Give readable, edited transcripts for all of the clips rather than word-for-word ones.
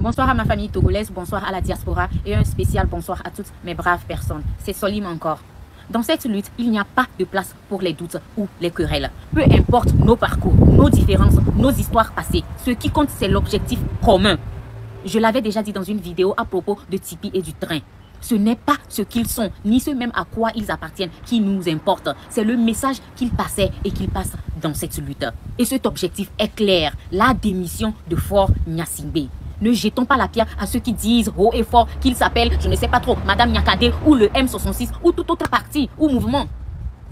Bonsoir à ma famille togolaise, bonsoir à la diaspora et un spécial bonsoir à toutes mes braves personnes. C'est Solim encore. Dans cette lutte, il n'y a pas de place pour les doutes ou les querelles. Peu importe nos parcours, nos différences, nos histoires passées, ce qui compte, c'est l'objectif commun. Je l'avais déjà dit dans une vidéo à propos de Tipeee et du train. Ce n'est pas ce qu'ils sont, ni ce même à quoi ils appartiennent qui nous importe. C'est le message qu'ils passaient et qu'ils passent dans cette lutte. Et cet objectif est clair, la démission de Faure Gnassingbé. Ne jetons pas la pierre à ceux qui disent haut et fort qu'ils s'appellent, je ne sais pas trop, Madame Nyakade ou le M66 ou toute autre parti ou mouvement.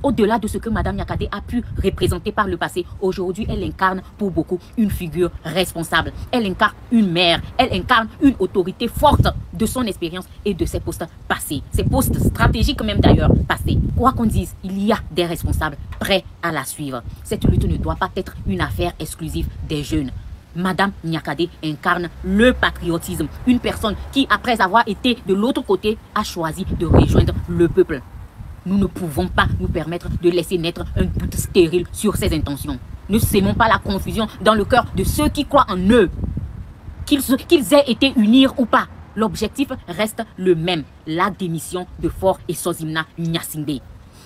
Au-delà de ce que Madame Nyakade a pu représenter par le passé, aujourd'hui, elle incarne pour beaucoup une figure responsable. Elle incarne une mère, elle incarne une autorité forte de son expérience et de ses postes passés. Ses postes stratégiques même d'ailleurs passés. Quoi qu'on dise, il y a des responsables prêts à la suivre. Cette lutte ne doit pas être une affaire exclusive des jeunes. Madame Nyakade incarne le patriotisme. Une personne qui, après avoir été de l'autre côté, a choisi de rejoindre le peuple. Nous ne pouvons pas nous permettre de laisser naître un doute stérile sur ses intentions. Ne sémons pas la confusion dans le cœur de ceux qui croient en eux. Qu'ils aient été unis ou pas, l'objectif reste le même, la démission de Faure et Sozimna Gnassingbé.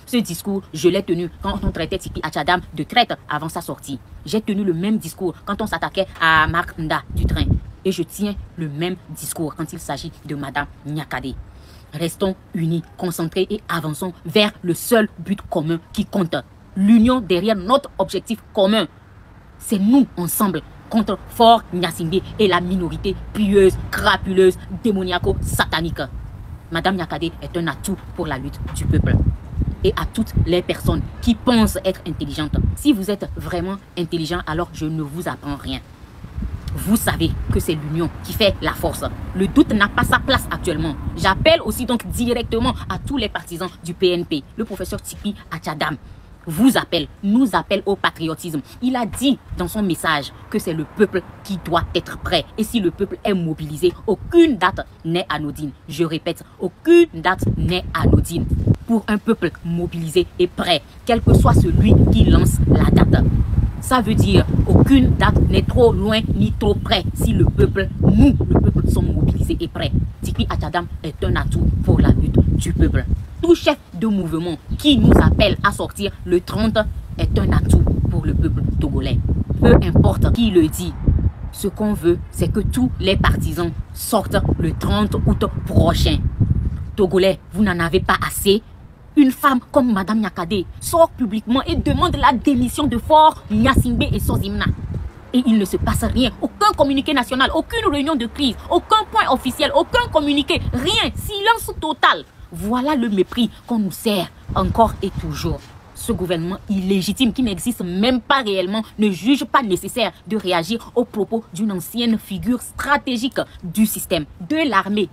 Ce discours, je l'ai tenu quand on traitait Tipeee Achadam de traite avant sa sortie. J'ai tenu le même discours quand on s'attaquait à Marc Nda du train. Et je tiens le même discours quand il s'agit de Madame Nyakade. Restons unis, concentrés et avançons vers le seul but commun qui compte. L'union derrière notre objectif commun. C'est nous ensemble contre Faure Gnassingbé et la minorité pieuse, crapuleuse, démoniaco-satanique. Madame Nyakade est un atout pour la lutte du peuple. Et à toutes les personnes qui pensent être intelligentes. Si vous êtes vraiment intelligent, alors je ne vous apprends rien. Vous savez que c'est l'union qui fait la force. Le doute n'a pas sa place actuellement. J'appelle aussi donc directement à tous les partisans du PNP. Le professeur Tipeee Achadam vous appelle, nous appelle au patriotisme. Il a dit dans son message que c'est le peuple qui doit être prêt. Et si le peuple est mobilisé, aucune date n'est anodine. Je répète, aucune date n'est anodine pour un peuple mobilisé et prêt, quel que soit celui qui lance la date. Ça veut dire aucune date n'est trop loin ni trop près si le peuple, nous, le peuple, sommes mobilisés et prêts. Tipeee Achadam est un atout pour la lutte du peuple. Tout chef de mouvement qui nous appelle à sortir le 30 est un atout pour le peuple togolais. Peu importe qui le dit, ce qu'on veut, c'est que tous les partisans sortent le 30 août prochain. Togolais, vous n'en avez pas assez? Une femme comme Madame Nyakade sort publiquement et demande la démission de Faure Gnassingbé et Sozimna. Et il ne se passe rien, aucun communiqué national, aucune réunion de crise, aucun point officiel, aucun communiqué, rien, silence total. Voilà le mépris qu'on nous sert encore et toujours. Ce gouvernement illégitime qui n'existe même pas réellement ne juge pas nécessaire de réagir aux propos d'une ancienne figure stratégique du système, de l'armée.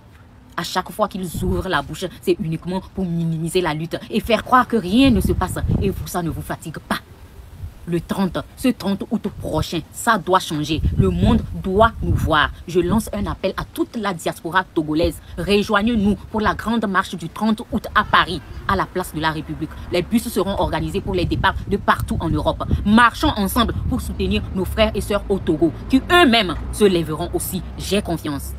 À chaque fois qu'ils ouvrent la bouche, c'est uniquement pour minimiser la lutte et faire croire que rien ne se passe. Et vous, ça ne vous fatigue pas. Le 30, ce 30 août prochain, ça doit changer. Le monde doit nous voir. Je lance un appel à toute la diaspora togolaise. Rejoignez-nous pour la grande marche du 30 août à Paris, à la place de la République. Les bus seront organisés pour les départs de partout en Europe. Marchons ensemble pour soutenir nos frères et sœurs au Togo, qui eux-mêmes se lèveront aussi. J'ai confiance.